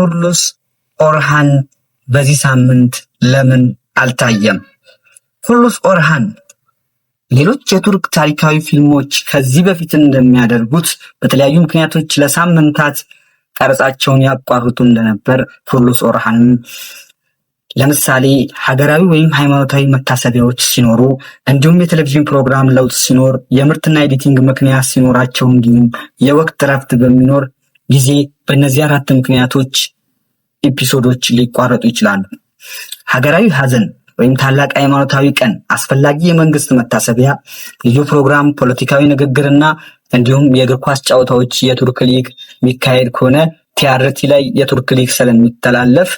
ኩርሉስ ኦርሃን በዚህ ሳምንት ለምን አልታየም? ኩርሉስ ኦርሃን ሌሎች የቱርክ ታሪካዊ ፊልሞች ከዚህ በፊት እንደሚያደርጉት በተለያዩ ምክንያቶች ለሳምንታት ቀረጻቸውን ያቋርጡ እንደነበር ኩርሉስ ኦርሃንም ለምሳሌ ሀገራዊ ወይም ሃይማኖታዊ መታሰቢያዎች ሲኖሩ እንዲሁም የቴሌቪዥን ፕሮግራም ለውጥ ሲኖር የምርትና ኤዲቲንግ ምክንያት ሲኖራቸው እንዲሁም የወቅት ረፍት በሚኖር ጊዜ በእነዚህ አራት ምክንያቶች ኤፒሶዶች ሊቋረጡ ይችላሉ። ሀገራዊ ሀዘን ወይም ታላቅ ሃይማኖታዊ ቀን፣ አስፈላጊ የመንግስት መታሰቢያ፣ ልዩ ፕሮግራም፣ ፖለቲካዊ ንግግርና እንዲሁም የእግር ኳስ ጨዋታዎች የቱርክ ሊግ የሚካሄድ ከሆነ ቲአርቲ ላይ የቱርክ ሊግ ስለሚተላለፍ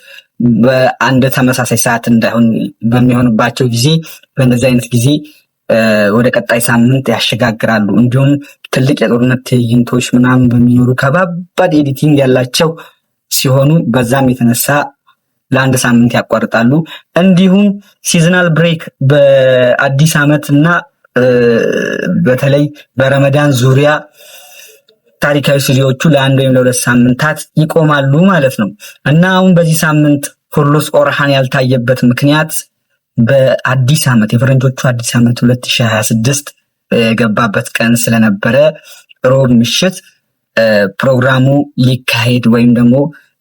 በአንድ ተመሳሳይ ሰዓት እንዳይሆን በሚሆንባቸው ጊዜ በእነዚህ አይነት ጊዜ ወደ ቀጣይ ሳምንት ያሸጋግራሉ። እንዲሁም ትልቅ የጦርነት ትዕይንቶች ምናምን በሚኖሩ ከባባድ ኤዲቲንግ ያላቸው ሲሆኑ በዛም የተነሳ ለአንድ ሳምንት ያቋርጣሉ። እንዲሁም ሲዝናል ብሬክ በአዲስ ዓመት እና በተለይ በረመዳን ዙሪያ ታሪካዊ ሲሪዎቹ ለአንድ ወይም ለሁለት ሳምንታት ይቆማሉ ማለት ነው እና አሁን በዚህ ሳምንት ኩርሉስ ኦርሃን ያልታየበት ምክንያት በአዲስ ዓመት የፈረንጆቹ አዲስ ዓመት 2026 የገባበት ቀን ስለነበረ ሮብ ምሽት ፕሮግራሙ ሊካሄድ ወይም ደግሞ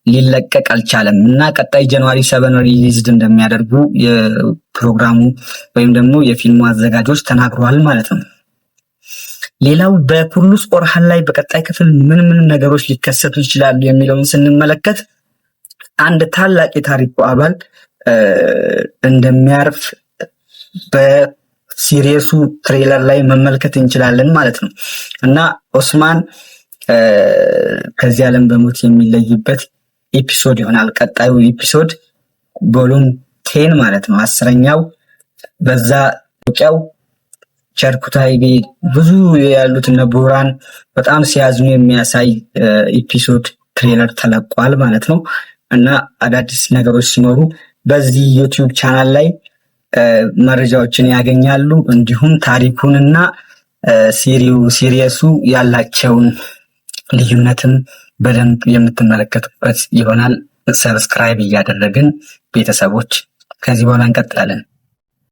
ሊለቀቅ አልቻለም እና ቀጣይ ጃንዋሪ 7 ሪሊዝድ እንደሚያደርጉ የፕሮግራሙ ወይም ደግሞ የፊልሙ አዘጋጆች ተናግረዋል ማለት ነው። ሌላው በኩርሉስ ኦርሃን ላይ በቀጣይ ክፍል ምን ነገሮች ሊከሰቱ ይችላሉ የሚለውን ስንመለከት አንድ ታላቅ የታሪኩ አባል እንደሚያርፍ በሲሪየሱ ትሬለር ላይ መመልከት እንችላለን ማለት ነው እና ኦስማን ከዚህ ዓለም በሞት የሚለይበት ኤፒሶድ ይሆናል። ቀጣዩ ኤፒሶድ ቮሉም 10 ማለት ነው 10ኛው። በዛ ቁጥያው ቸርኩታይ ብዙ ያሉት እነ ቡራን በጣም ሲያዝኑ የሚያሳይ ኤፒሶድ ትሬለር ተለቋል ማለት ነው እና አዳዲስ ነገሮች ሲኖሩ በዚህ ዩቲዩብ ቻናል ላይ መረጃዎችን ያገኛሉ። እንዲሁም ታሪኩንና ሲሪየሱ ያላቸውን ልዩነትም በደንብ የምትመለከቱበት ይሆናል። ሰብስክራይብ እያደረግን ቤተሰቦች ከዚህ በኋላ እንቀጥላለን።